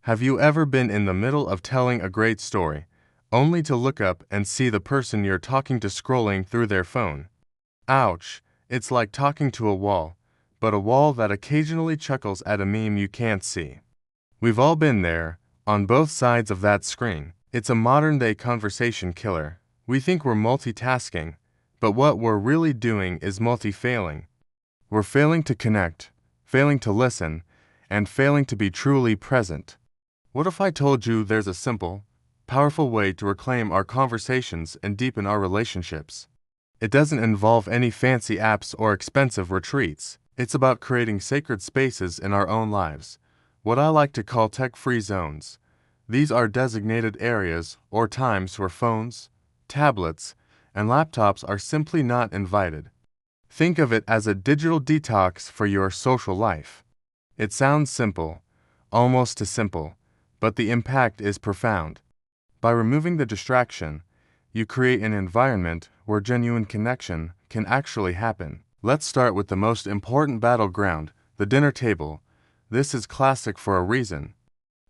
Have you ever been in the middle of telling a great story, only to look up and see the person you're talking to scrolling through their phone? Ouch, it's like talking to a wall, but a wall that occasionally chuckles at a meme you can't see. We've all been there, on both sides of that screen. It's a modern-day conversation killer. We think we're multitasking, but what we're really doing is multi-failing. We're failing to connect, failing to listen, and failing to be truly present. What if I told you there's a simple, powerful way to reclaim our conversations and deepen our relationships? It doesn't involve any fancy apps or expensive retreats. It's about creating sacred spaces in our own lives, what I like to call tech-free zones. These are designated areas or times where phones, tablets, and laptops are simply not invited. Think of it as a digital detox for your social life. It sounds simple, almost too simple, but the impact is profound. By removing the distraction, you create an environment where genuine connection can actually happen. Let's start with the most important battleground, the dinner table. This is classic for a reason.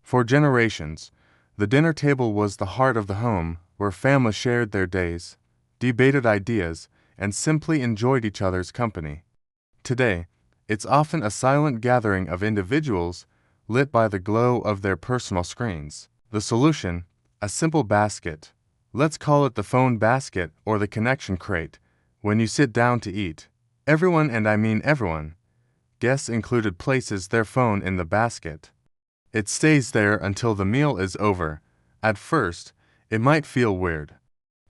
For generations, the dinner table was the heart of the home, where families shared their days, debated ideas, and simply enjoyed each other's company. Today, it's often a silent gathering of individuals lit by the glow of their personal screens. The solution? A simple basket. Let's call it the phone basket or the connection crate. When you sit down to eat, everyone, and I mean everyone, guests included, places their phone in the basket. It stays there until the meal is over. At first, it might feel weird.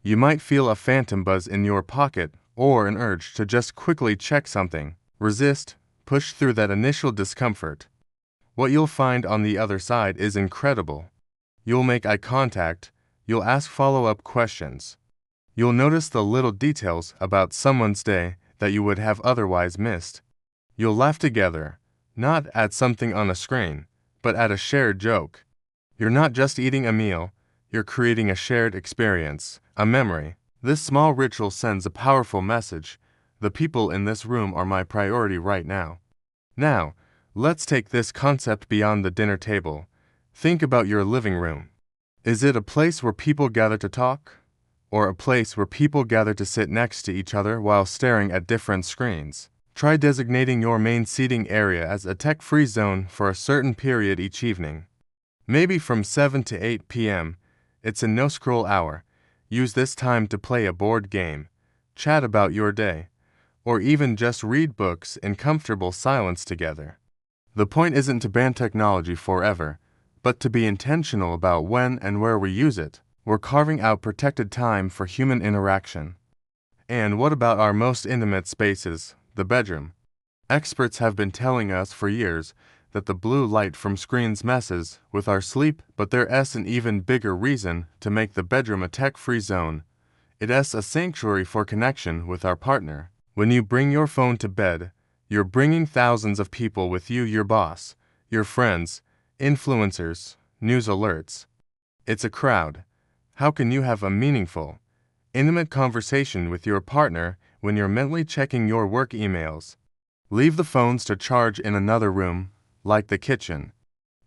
You might feel a phantom buzz in your pocket or an urge to just quickly check something. Resist, push through that initial discomfort. What you'll find on the other side is incredible. You'll make eye contact. You'll ask follow-up questions. You'll notice the little details about someone's day that you would have otherwise missed. You'll laugh together, not at something on a screen, but at a shared joke. You're not just eating a meal, you're creating a shared experience, a memory. This small ritual sends a powerful message. The people in this room are my priority right now. Now, let's take this concept beyond the dinner table. Think about your living room. Is it a place where people gather to talk? Or a place where people gather to sit next to each other while staring at different screens? Try designating your main seating area as a tech-free zone for a certain period each evening. Maybe from 7 to 8 p.m., it's a no-scroll hour. Use this time to play a board game, chat about your day, or even just read books in comfortable silence together. The point isn't to ban technology forever, but to be intentional about when and where we use it. We're carving out protected time for human interaction. And what about our most intimate spaces, the bedroom? Experts have been telling us for years that the blue light from screens messes with our sleep, but there's an even bigger reason to make the bedroom a tech-free zone. It's a sanctuary for connection with our partner. When you bring your phone to bed, you're bringing thousands of people with you, your boss, your friends, influencers, news alerts. It's a crowd. How can you have a meaningful, intimate conversation with your partner when you're mentally checking your work emails? Leave the phones to charge in another room, like the kitchen.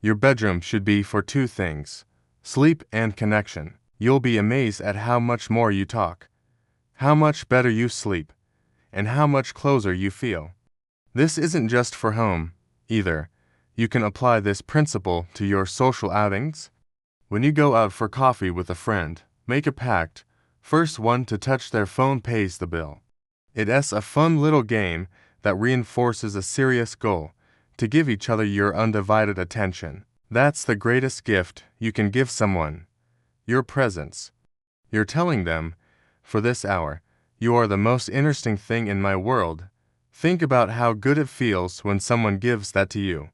Your bedroom should be for two things: sleep and connection. You'll be amazed at how much more you talk, how much better you sleep, and how much closer you feel. This isn't just for home, either. You can apply this principle to your social outings. When you go out for coffee with a friend, make a pact. First one to touch their phone pays the bill. It's a fun little game that reinforces a serious goal: to give each other your undivided attention. That's the greatest gift you can give someone: your presence. You're telling them, for this hour, you are the most interesting thing in my world. Think about how good it feels when someone gives that to you.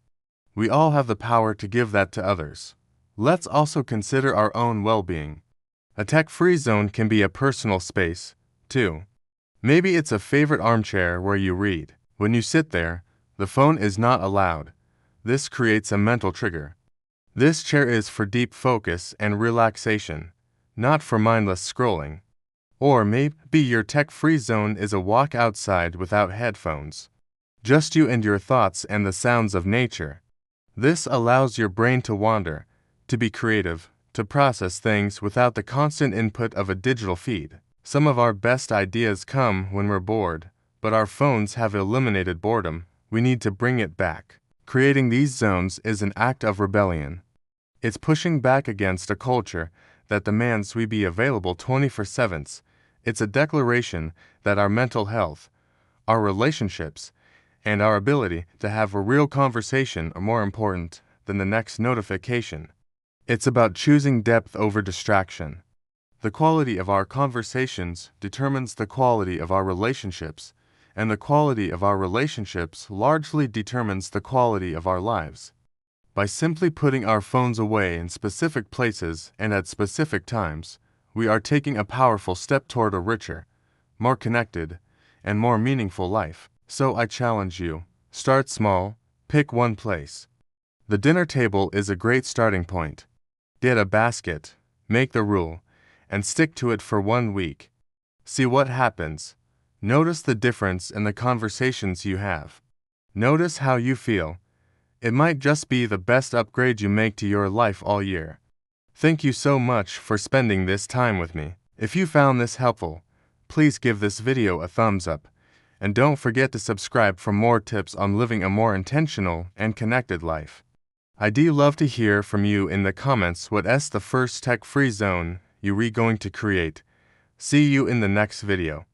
We all have the power to give that to others. Let's also consider our own well-being. A tech-free zone can be a personal space, too. Maybe it's a favorite armchair where you read. When you sit there, the phone is not allowed. This creates a mental trigger. This chair is for deep focus and relaxation, not for mindless scrolling. Or maybe your tech-free zone is a walk outside without headphones. Just you and your thoughts and the sounds of nature. This allows your brain to wander, to be creative, to process things without the constant input of a digital feed. Some of our best ideas come when we're bored, but our phones have eliminated boredom. We need to bring it back. Creating these zones is an act of rebellion. It's pushing back against a culture that demands we be available 24/7. It's a declaration that our mental health, our relationships, and our ability to have a real conversation are more important than the next notification. It's about choosing depth over distraction. The quality of our conversations determines the quality of our relationships, and the quality of our relationships largely determines the quality of our lives. By simply putting our phones away in specific places and at specific times, we are taking a powerful step toward a richer, more connected, and more meaningful life. So I challenge you, start small, pick one place. The dinner table is a great starting point. Get a basket, make the rule, and stick to it for 1 week. See what happens. Notice the difference in the conversations you have. Notice how you feel. It might just be the best upgrade you make to your life all year. Thank you so much for spending this time with me. If you found this helpful, please give this video a thumbs up, and don't forget to subscribe for more tips on living a more intentional and connected life. I'd love to hear from you in the comments what's the first tech-free zone you're going to create. See you in the next video.